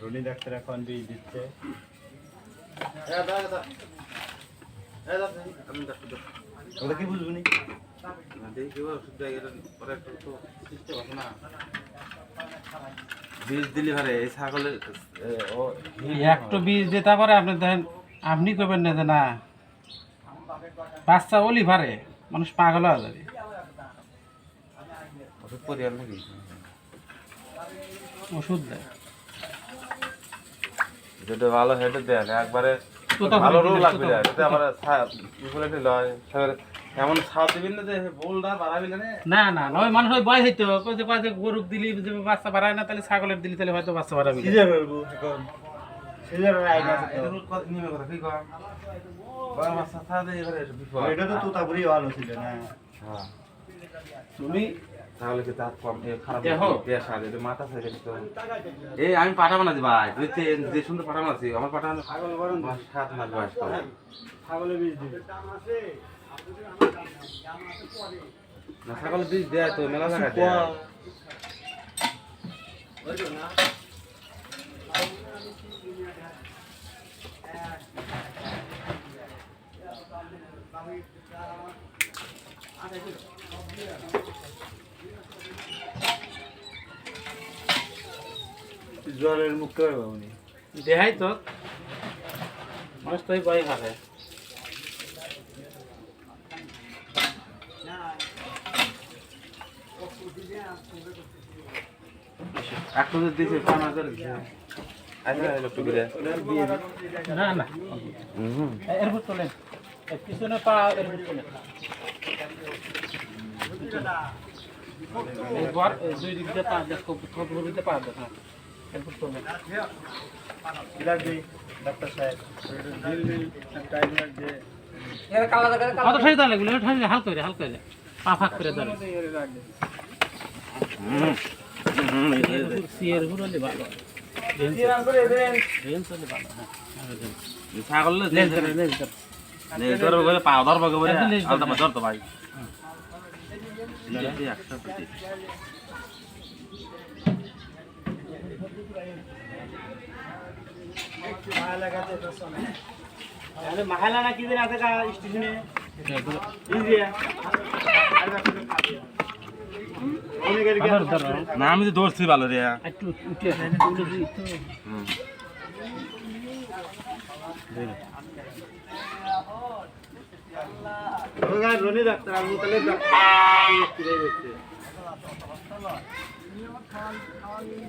Roni doctor এখন বীজ দিচ্ছে। ওটা কি বুঝবো নি? বীজ দিলি ভারে এই ছাগলের একটু বীজ দিতে পারে আপনি দেখেন, আপনি কবেন না যে না বাচ্চা বলি পারে মানুষ পাগল হয়ে যাবে। ওষুধ পরিবার নাকি ওষুধ দেয় যেটা ভালো হেঁটে দেন একবারে তোতা ভালো করে রোগ দিলে, লাগবে তোতা না এটা আবার ইকুয়ালিটি লয় এমন ছাপ দিবেন না যে বোলটা বাড়াবি না না না না, ওই মানুষ ওই বয় হইতো কয় যে গরু দিলি যে বাচ্চা বাড়ায় না, তাহলে ছাগলের দিলি তাহলে হয়তো বাচ্চা বাড়াবি না। সিজার করবো এখন। সিজারের আইডিয়া আছে তো। নিমে কথা কি কয় বড় মাছ ছাড়া দিয়ে এবারে বিপদ এটা তো তোতাপুরি ভালো ছিল না। হ্যাঁ তুমি তাহলে কি দাঁত কম খারাপ দেখো। গ্যাস আছে এটা মাথা থেকে তো এই আমি পাঠা বানাচ্ছি ভাই বুঝতে যে সুন্দর পাঠা বানাচ্ছি আমার পাঠা ছাগল গরম 7 মাস বয়স করে ছাগলের বীজ দিবে। না ছাগলের বীজ দেয় তো মেলা জায়গা দেয় জ্বরের মুক্ত হবে উনি। দেখাই তো মানুষ তো ওই বয় খাবে। একটু যদি দিছে 5000 দিছে আচ্ছা একটু করে না না এরপর তোলেন, পিছনে পা এরপর তোলেন, এরপর দুই দিক দিয়ে পা দেখো, দিতে পা দেখো, এরপর তোলেন। কি লাগবে ডাক্তার সাহেব? দিল্লি টাইম লাগবে। কত ঠাই দাঁড়ালে এগুলো ঠাই হালকা করে হালকা করে পা ফাঁক করে দাঁড়ালে সিয়ের ঘুরে ভালো ছাগল লেজ ধরে লেজ ধরে নে ধরব করে পা ধরব করে একদম লেজ ধরে। আলতা ধরতো ভাই এই 100 কোটি আরে মহালা না কি দিন আছে কা স্টেশনে ইজিয়া আবার ধরো না আমি তো দৌড়ছি ভালো রে একটু উঠে উঠে দিই তো রনি ডাক্তার আমি তাহলে ডাক্তার